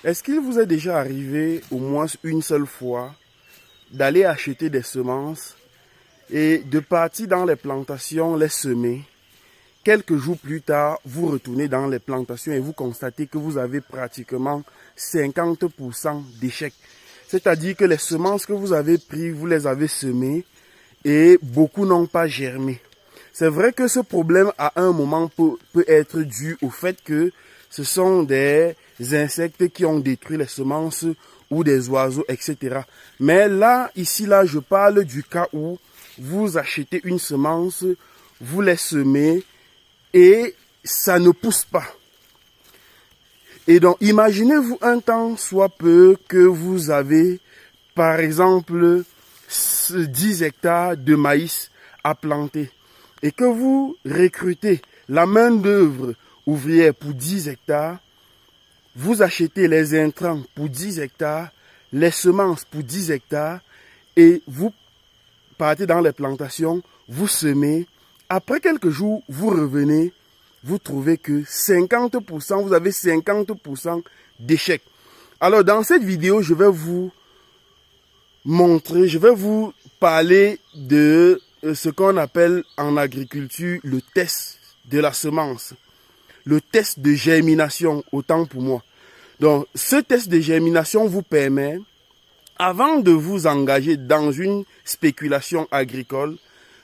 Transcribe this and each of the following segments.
Est-ce qu'il vous est déjà arrivé au moins une seule fois d'aller acheter des semences et de partir dans les plantations les semer? Quelques jours plus tard, vous retournez dans les plantations et vous constatez que vous avez pratiquement 50% d'échecs. C'est-à-dire que les semences que vous avez prises, vous les avez semées et beaucoup n'ont pas germé. C'est vrai que ce problème à un moment peut être dû au fait que ce sont des insectes qui ont détruit les semences ou des oiseaux, etc. Mais là, je parle du cas où vous achetez une semence, vous les semez et ça ne pousse pas. Et donc, imaginez-vous un temps soit peu que vous avez, par exemple, 10 hectares de maïs à planter et que vous recrutez la main-d'œuvre ouvrière pour 10 hectares, vous achetez les intrants pour 10 hectares, les semences pour 10 hectares et vous partez dans les plantations, vous semez. Après quelques jours, vous revenez, vous trouvez que 50%, vous avez 50% d'échecs. Alors, dans cette vidéo, je vais vous montrer, je vais vous parler de ce qu'on appelle en agriculture le test de la semence. Le test de germination, autant pour moi. Donc, ce test de germination vous permet, avant de vous engager dans une spéculation agricole,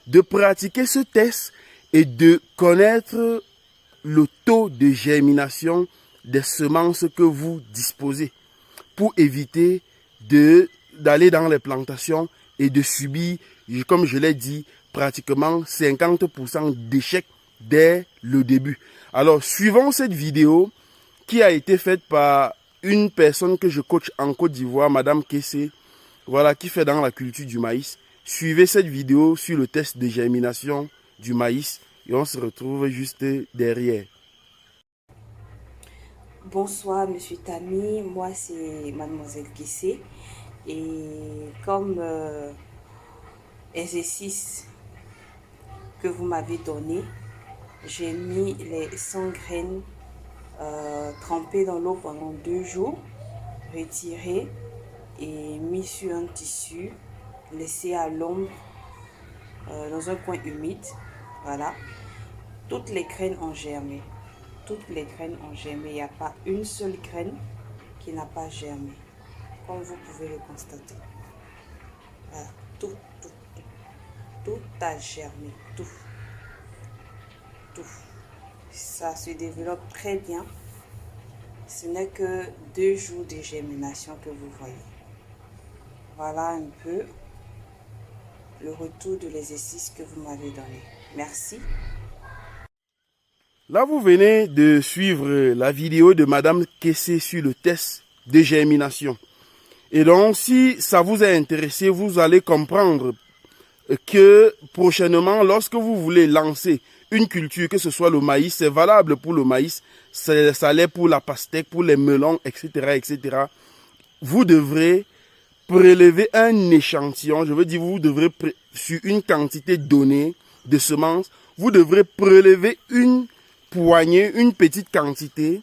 de pratiquer ce test et de connaître le taux de germination des semences que vous disposez pour éviter d'aller dans les plantations et de subir, comme je l'ai dit, pratiquement 50% d'échecs dès le début. Alors, suivons cette vidéo qui a été faite par une personne que je coach en Côte d'Ivoire, Madame Kessé, voilà, qui fait dans la culture du maïs. Suivez cette vidéo sur le test de germination du maïs et on se retrouve juste derrière. Bonsoir Monsieur Tami, moi c'est Mademoiselle Kessé et comme exercice que vous m'avez donné, j'ai mis les 100 graines trempées dans l'eau pendant 2 jours, retirées et mis sur un tissu, laissé à l'ombre dans un coin humide. Voilà, toutes les graines ont germé. Toutes les graines ont germé. Il n'y a pas une seule graine qui n'a pas germé, comme vous pouvez le constater. Voilà, tout a germé, tout. Ça se développe très bien. Ce n'est que 2 jours de germination que vous voyez. Voilà un peu le retour de l'exercice que vous m'avez donné. Merci. Là, vous venez de suivre la vidéo de Madame Kessé sur le test de germination. Et donc, si ça vous a intéressé, vous allez comprendre que prochainement, lorsque vous voulez lancer une culture, que ce soit le maïs, c'est valable pour le maïs, ça l'est pour la pastèque, pour les melons, etc., etc. Vous devrez prélever un échantillon, je veux dire, vous devrez, sur une quantité donnée de semences, vous devrez prélever une poignée, une petite quantité,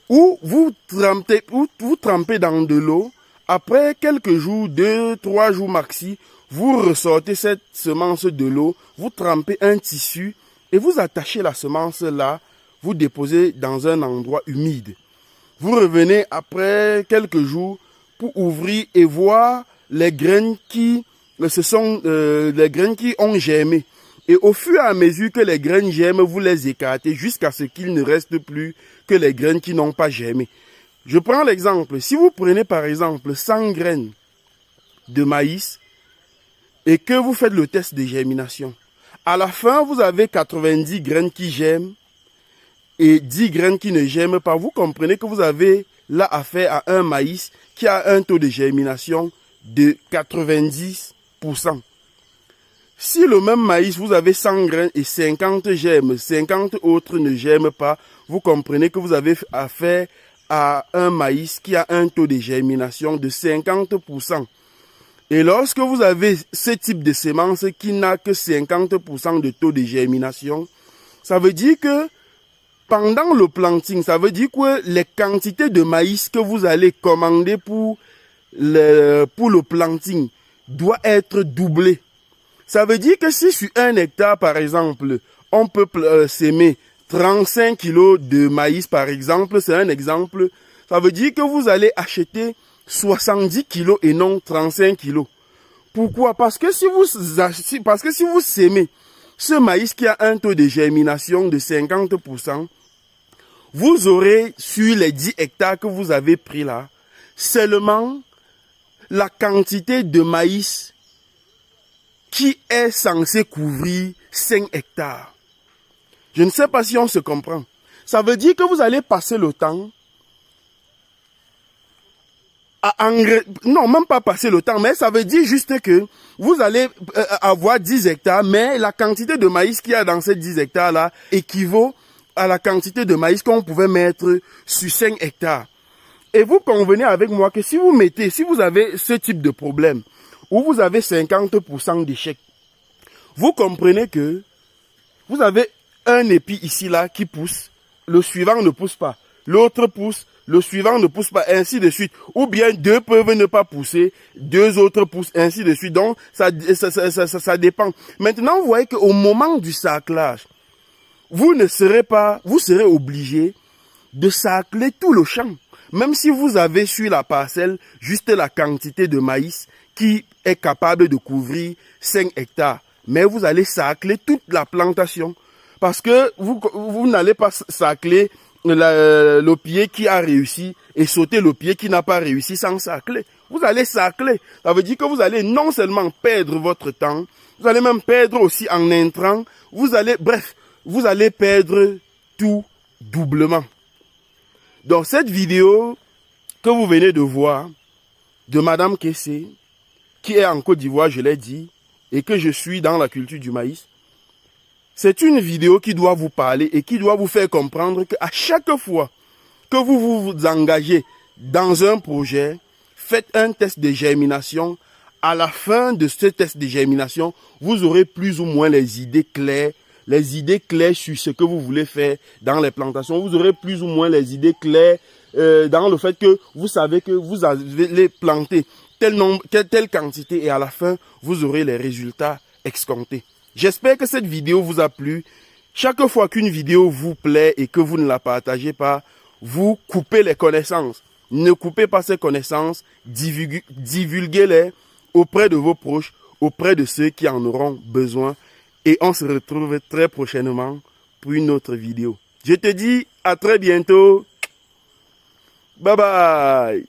ou vous trempez dans de l'eau. Après quelques jours, 2-3 jours maxi, vous ressortez cette semence de l'eau, vous trempez un tissu et vous attachez la semence là, vous déposez dans un endroit humide. Vous revenez après quelques jours pour ouvrir et voir les graines qui ont germé. Et au fur et à mesure que les graines germent, vous les écartez jusqu'à ce qu'il ne reste plus que les graines qui n'ont pas germé. Je prends l'exemple. Si vous prenez par exemple 100 graines de maïs et que vous faites le test de germination, à la fin, vous avez 90 graines qui germent et 10 graines qui ne germent pas. Vous comprenez que vous avez là affaire à un maïs qui a un taux de germination de 90%. Si le même maïs, vous avez 100 graines et 50 germent, 50 autres ne germent pas, vous comprenez que vous avez affaire à un maïs qui a un taux de germination de 50%. Et lorsque vous avez ce type de semence qui n'a que 50% de taux de germination, ça veut dire que pendant le planting, ça veut dire que les quantités de maïs que vous allez commander pour le planting doit être doublées. Ça veut dire que si sur 1 hectare, par exemple, on peut s'aimer 35 kilos de maïs, par exemple, c'est un exemple, ça veut dire que vous allez acheter 70 kilos et non 35 kilos. Pourquoi? Parce que si vous sémez ce maïs qui a un taux de germination de 50%, vous aurez sur les 10 hectares que vous avez pris là, seulement la quantité de maïs qui est censé couvrir 5 hectares. Je ne sais pas si on se comprend. Ça veut dire que vous allez passer le temps à non, même pas passer le temps, mais ça veut dire juste que vous allez avoir 10 hectares, mais la quantité de maïs qu'il y a dans ces 10 hectares-là équivaut à la quantité de maïs qu'on pouvait mettre sur 5 hectares. Et vous convenez avec moi que si vous avez ce type de problème, où vous avez 50% d'échec, vous comprenez que vous avez un épi ici, là, qui pousse, le suivant ne pousse pas, l'autre pousse, le suivant ne pousse pas, ainsi de suite. Ou bien 2 peuvent ne pas pousser, 2 autres poussent, ainsi de suite. Donc, ça dépend. Maintenant, vous voyez qu'au moment du sarclage, vous serez obligé de sarcler tout le champ. Même si vous avez sur la parcelle juste la quantité de maïs qui est capable de couvrir 5 hectares. Mais vous allez sarcler toute la plantation. Parce que vous n'allez pas sarcler le pied qui a réussi et sauter le pied qui n'a pas réussi sans sarcler. Vous allez sarcler. Ça veut dire que vous allez non seulement perdre votre temps, vous allez même perdre aussi en intrants. Vous allez perdre tout doublement. Dans cette vidéo que vous venez de voir de Madame Kessé, qui est en Côte d'Ivoire, je l'ai dit, et que je suis dans la culture du maïs, c'est une vidéo qui doit vous parler et qui doit vous faire comprendre qu'à chaque fois que vous vous engagez dans un projet, faites un test de germination. À la fin de ce test de germination, vous aurez plus ou moins les idées claires sur ce que vous voulez faire dans les plantations. Vous aurez plus ou moins les idées claires dans le fait que vous savez que vous allez planter telle quantité et à la fin, vous aurez les résultats escomptés. J'espère que cette vidéo vous a plu. Chaque fois qu'une vidéo vous plaît et que vous ne la partagez pas, vous coupez les connaissances. Ne coupez pas ces connaissances, divulguez-les auprès de vos proches, auprès de ceux qui en auront besoin. Et on se retrouve très prochainement pour une autre vidéo. Je te dis à très bientôt. Bye bye.